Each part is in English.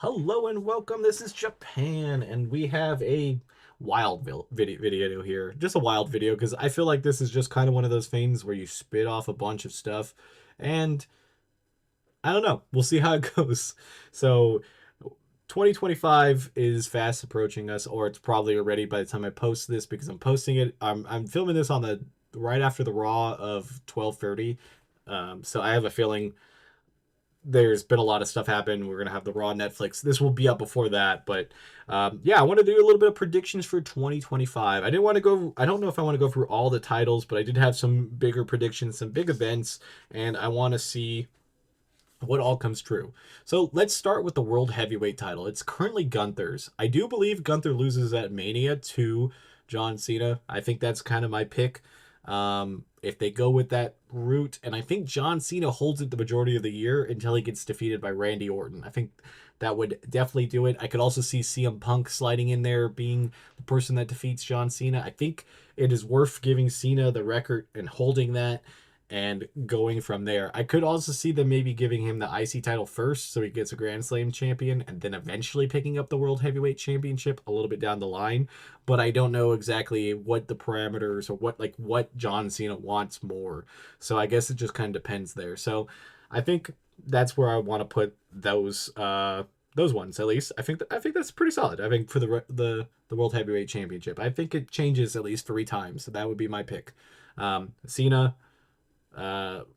Hello and welcome. This is Japan, and we have a wild video here. Just a wild video because I feel like this is just kind of one of those things where you spit off a bunch of stuff, and I don't know. We'll see how it goes. So, 2025 is fast approaching us, or it's probably already by the time I post this because I'm posting it. I'm filming this on the right after the Raw of 12:30. So I have a feeling there's been a lot of stuff happen. We're gonna have the Raw Netflix. This will be up before that, but yeah, I want to do a little bit of predictions for 2025. I didn't want to go. I don't know if I want to go through all the titles, but I did have some bigger predictions, some big events, and I want to see what all comes true. So let's start with the World Heavyweight title. It's currently Gunther's. I do believe Gunther loses at Mania to John Cena. I think that's kind of my pick. If they go with that route, and I think John Cena holds it the majority of the year until he gets defeated by Randy Orton. I think that would definitely do it. I could also see CM Punk sliding in there, being the person that defeats John Cena. I think it is worth giving Cena the record and holding that and going from there. I could also see them maybe giving him the IC title first so he gets a Grand Slam champion and then eventually picking up the World Heavyweight Championship a little bit down the line. But I don't know exactly what the parameters or what John Cena wants more. So I guess it just kind of depends there. So I think that's where I want to put those ones at least. I think that's pretty solid. I think for the World Heavyweight Championship, I think it changes at least 3 times. So that would be my pick. Cena,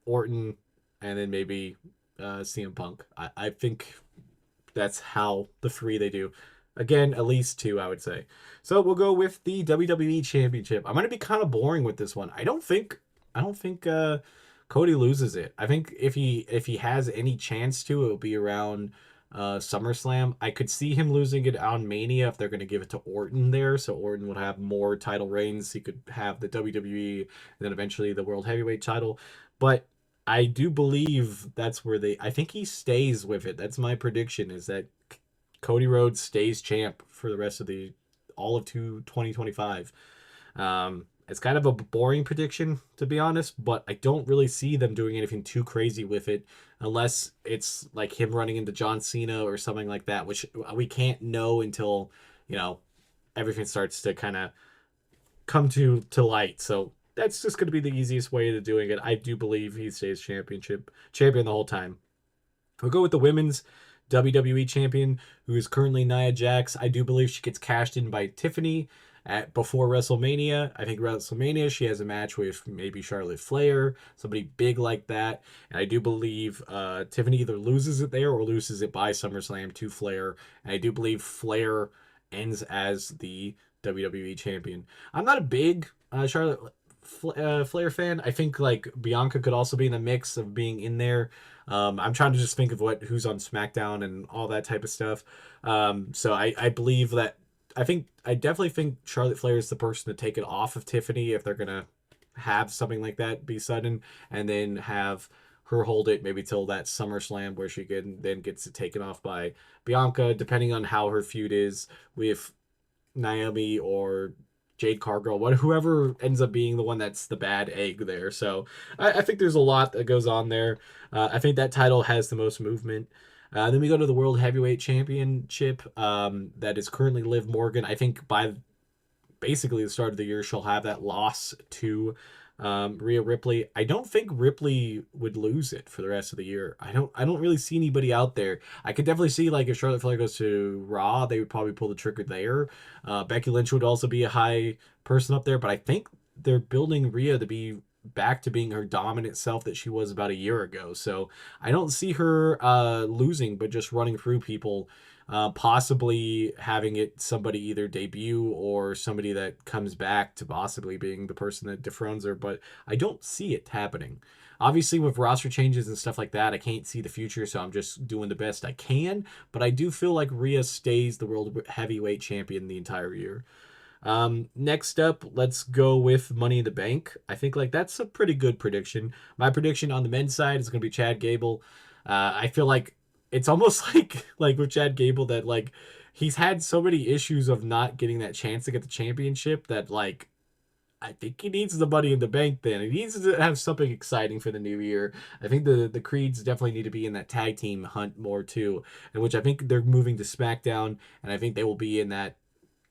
Orton, and then maybe CM Punk. I think that's how the 3 they do. Again, at least 2, I would say. So we'll go with the WWE Championship. I'm gonna be kind of boring with this one. I don't think Cody loses it. I think if he has any chance to, it'll be around SummerSlam. I could see him losing it on Mania if they're going to give it to Orton there. So Orton would have more title reigns. He could have the WWE and then eventually the World Heavyweight title. But I do believe that's where I think he stays with it. That's my prediction is that Cody Rhodes stays champ for the rest of the all of 2025. It's kind of a boring prediction, to be honest, but I don't really see them doing anything too crazy with it unless it's like him running into John Cena or something like that, which we can't know until, everything starts to kind of come to light. So that's just going to be the easiest way to doing it. I do believe he stays champion the whole time. We'll go with the women's WWE champion, who is currently Nia Jax. I do believe she gets cashed in by Tiffany before WrestleMania. I think WrestleMania she has a match with maybe Charlotte Flair, somebody big like that. And I do believe Tiffany either loses it there or loses it by SummerSlam to Flair. And I do believe Flair ends as the WWE champion. I'm not a big Charlotte Flair fan. I think like Bianca could also be in the mix of being in there. I'm trying to just think of who's on SmackDown and all that type of stuff. So I believe that I definitely think Charlotte Flair is the person to take it off of Tiffany if they're gonna have something like that be sudden, and then have her hold it maybe till that SummerSlam where she can then gets it taken off by Bianca, depending on how her feud is with Naomi or Jade Cargill, whoever ends up being the one that's the bad egg there. So I think there's a lot that goes on there. I think that title has the most movement. Then we go to the World Heavyweight Championship that is currently Liv Morgan. I think by basically the start of the year, she'll have that loss to Rhea Ripley. I don't think Ripley would lose it for the rest of the year. I don't really see anybody out there. I could definitely see like if Charlotte Flair goes to Raw, they would probably pull the trigger there. Becky Lynch would also be a high person up there, but I think they're building Rhea to be back to being her dominant self that she was about a year ago. So I don't see her losing, but just running through people, possibly having it somebody either debut or somebody that comes back to possibly being the person that dethrones her. But I don't see it happening. Obviously, with roster changes and stuff like that, I can't see the future, so I'm just doing the best I can. But I do feel like Rhea stays the World Heavyweight Champion the entire year. Next up, let's go with Money in the Bank. I think like that's a pretty good prediction. My prediction on the men's side is going to be Chad Gable. I feel like it's almost like with Chad Gable that like he's had so many issues of not getting that chance to get the championship that like I think he needs the Money in the Bank then. He needs to have something exciting for the new year. I think the Creeds definitely need to be in that tag team hunt more too, in which I think they're moving to SmackDown, and I think they will be in that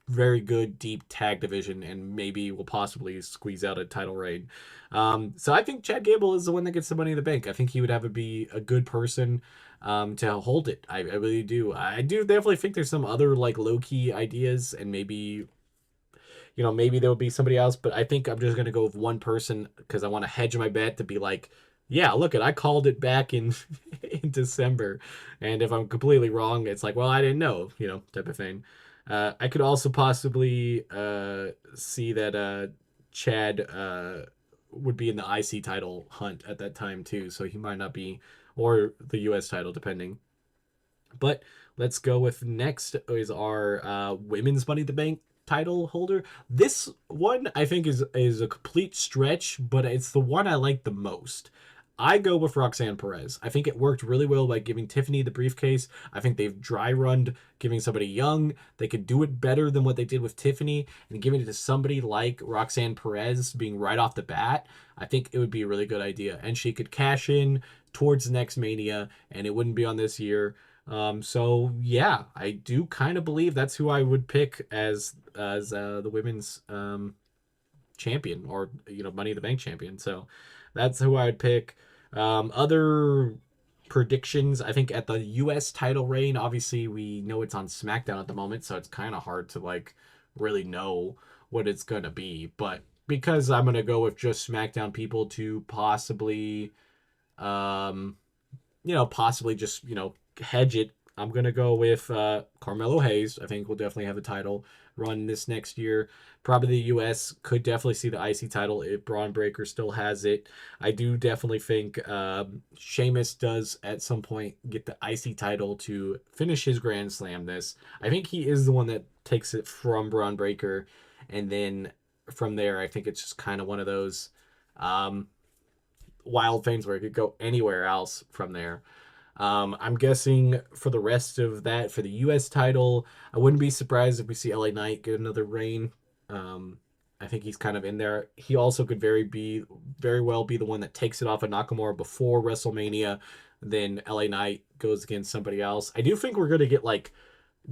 very good deep tag division and maybe will possibly squeeze out a title reign. So I think Chad Gable is the one that gets the Money in the Bank. I think he would have to be a good person to hold it. I really do. I do definitely think there's some other like low key ideas and maybe maybe there will be somebody else, but I think I'm just gonna go with one person because I want to hedge my bet to be like, yeah, look at I called it back in in December, and if I'm completely wrong, it's like, well, I didn't know, type of thing. I could also possibly see that Chad would be in the IC title hunt at that time too, so he might not be, or the US title, depending. But let's go with next is our women's Money in the Bank title holder. This one I think is a complete stretch, but it's the one I like the most. I go with Roxanne Perez. I think it worked really well by giving Tiffany the briefcase. I think they've dry runned giving somebody young. They could do it better than what they did with Tiffany, and giving it to somebody like Roxanne Perez being right off the bat. I think it would be a really good idea. And she could cash in towards the next Mania, and it wouldn't be on this year. So yeah, I do kind of believe that's who I would pick as the women's champion, or Money in the Bank champion. So that's who I would pick. Other predictions, I think at the US title reign, obviously we know it's on SmackDown at the moment, so it's kind of hard to like really know what it's gonna be. But because I'm gonna go with just SmackDown people to possibly um possibly just, hedge it. I'm going to go with Carmelo Hayes. I think we'll definitely have a title run this next year. Probably the US could definitely see the IC title if Braun Breaker still has it. I do definitely think Sheamus does at some point get the IC title to finish his Grand Slam this. I think he is the one that takes it from Braun Breaker. And then from there, I think it's just kind of one of those um, wild things where it could go anywhere else from there. I'm guessing for the rest of that, for the U.S. title, I wouldn't be surprised if we see LA Knight get another reign. Um, I think he's kind of in there. He also could very well be the one that takes it off of Nakamura before WrestleMania. Then LA Knight goes against somebody else. I do think we're gonna get like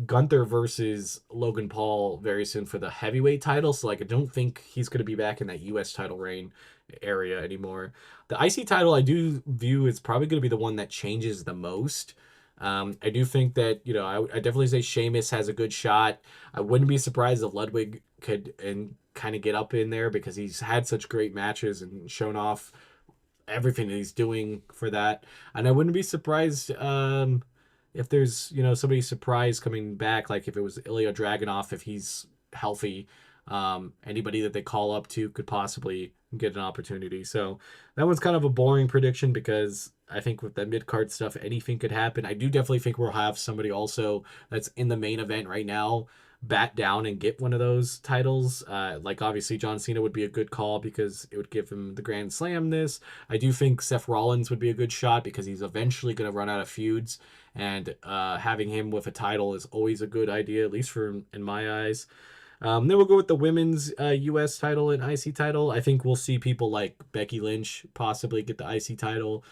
Gunther versus Logan Paul very soon for the heavyweight title. So like I don't think he's going to be back in that US title reign area anymore. The IC title I do view is probably going to be the one that changes the most. I do think that, I definitely say Sheamus has a good shot. I wouldn't be surprised if Ludwig could and kind of get up in there because he's had such great matches and shown off everything that he's doing for that. And I wouldn't be surprised if there's somebody surprise coming back, like if it was Ilya Dragunov, if he's healthy. Anybody that they call up to could possibly get an opportunity. So that one's kind of a boring prediction because I think with the mid card stuff, anything could happen. I do definitely think we'll have somebody also that's in the main event right now bat down and get one of those titles. Like obviously John Cena would be a good call because it would give him the Grand Slam this. I do think Seth Rollins would be a good shot because he's eventually going to run out of feuds, and having him with a title is always a good idea, at least for in my eyes. Then we'll go with the women's U.S. title and IC title. I think we'll see people like Becky Lynch possibly get the IC title.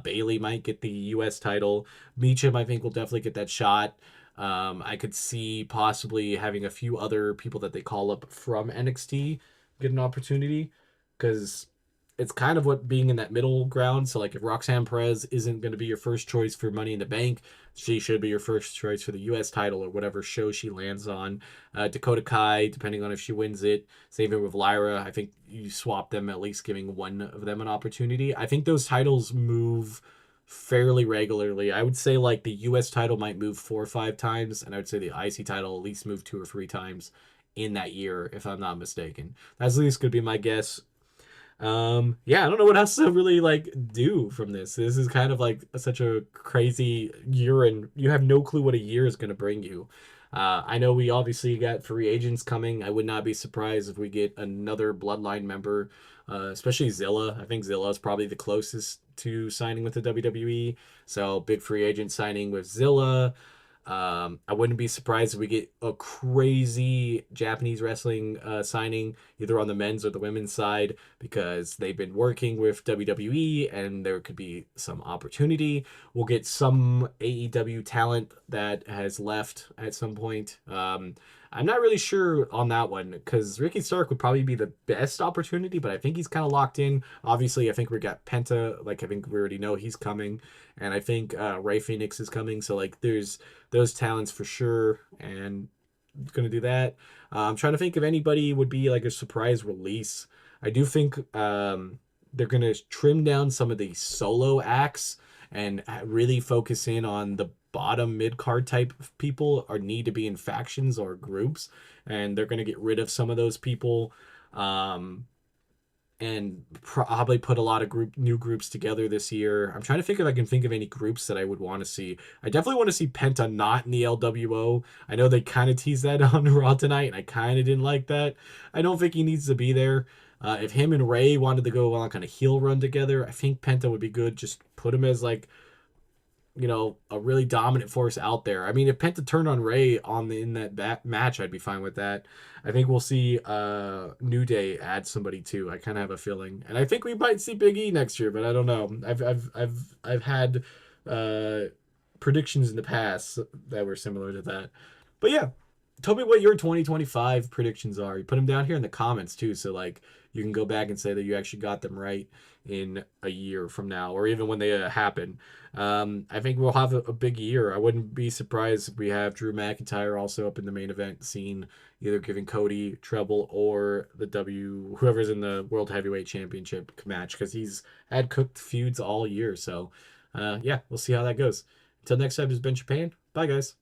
Bailey might get the U.S. title. Meacham, I think, will definitely get that shot. I could see possibly having a few other people that they call up from NXT get an opportunity because it's kind of what being in that middle ground. So like if Roxanne Perez isn't going to be your first choice for Money in the Bank, she should be your first choice for the U.S. title or whatever show she lands on. Dakota Kai, depending on if she wins it. Same thing with Lyra. I think you swap them, at least giving one of them an opportunity. I think those titles move fairly regularly. I would say like the US title might move 4 or 5 times, and I would say the IC title at least move 2 or 3 times in that year, if I'm not mistaken. That's at least gonna be my guess. Yeah, I don't know what else to really like do from this. This is kind of like such a crazy year, and you have no clue what a year is gonna bring you. I know we obviously got free agents coming. I would not be surprised if we get another Bloodline member, especially Zilla. I think Zilla is probably the closest to signing with the WWE. So big free agent signing with Zilla. I wouldn't be surprised if we get a crazy Japanese wrestling signing either on the men's or the women's side because they've been working with WWE and there could be some opportunity. We'll get some AEW talent that has left at some point. I'm not really sure on that one because Ricky Stark would probably be the best opportunity, but I think he's kind of locked in. Obviously, I think we got Penta. Like I think we already know he's coming, and I think Ray Phoenix is coming. So like, there's those talents for sure, and gonna do that. I'm trying to think if anybody would be like a surprise release. I do think they're gonna trim down some of the solo acts and really focus in on the bottom mid card type of people or need to be in factions or groups, and they're gonna get rid of some of those people. Um, and probably put a lot of new groups together this year. I'm trying to think if I can think of any groups that I would want to see. I definitely want to see Penta not in the LWO. I know they kind of teased that on Raw tonight, and I kind of didn't like that. I don't think he needs to be there. If him and Ray wanted to go on kind of heel run together, I think Penta would be good. Just put him as like a really dominant force out there. I mean, if Penta turned on Ray in that match, I'd be fine with that. I think we'll see New Day add somebody too. I kind of have a feeling, and I think we might see Big E next year, but I don't know. I've had uh, predictions in the past that were similar to that. But yeah, tell me what your 2025 predictions are. You put them down here in the comments too, so like you can go back and say that you actually got them right in a year from now, or even when they happen. I think we'll have a big year. I wouldn't be surprised if we have Drew McIntyre also up in the main event scene, either giving Cody treble or whoever's in the World Heavyweight Championship match, because he's had cooked feuds all year. So, yeah, we'll see how that goes. Until next time, this has been Japan. Bye, guys.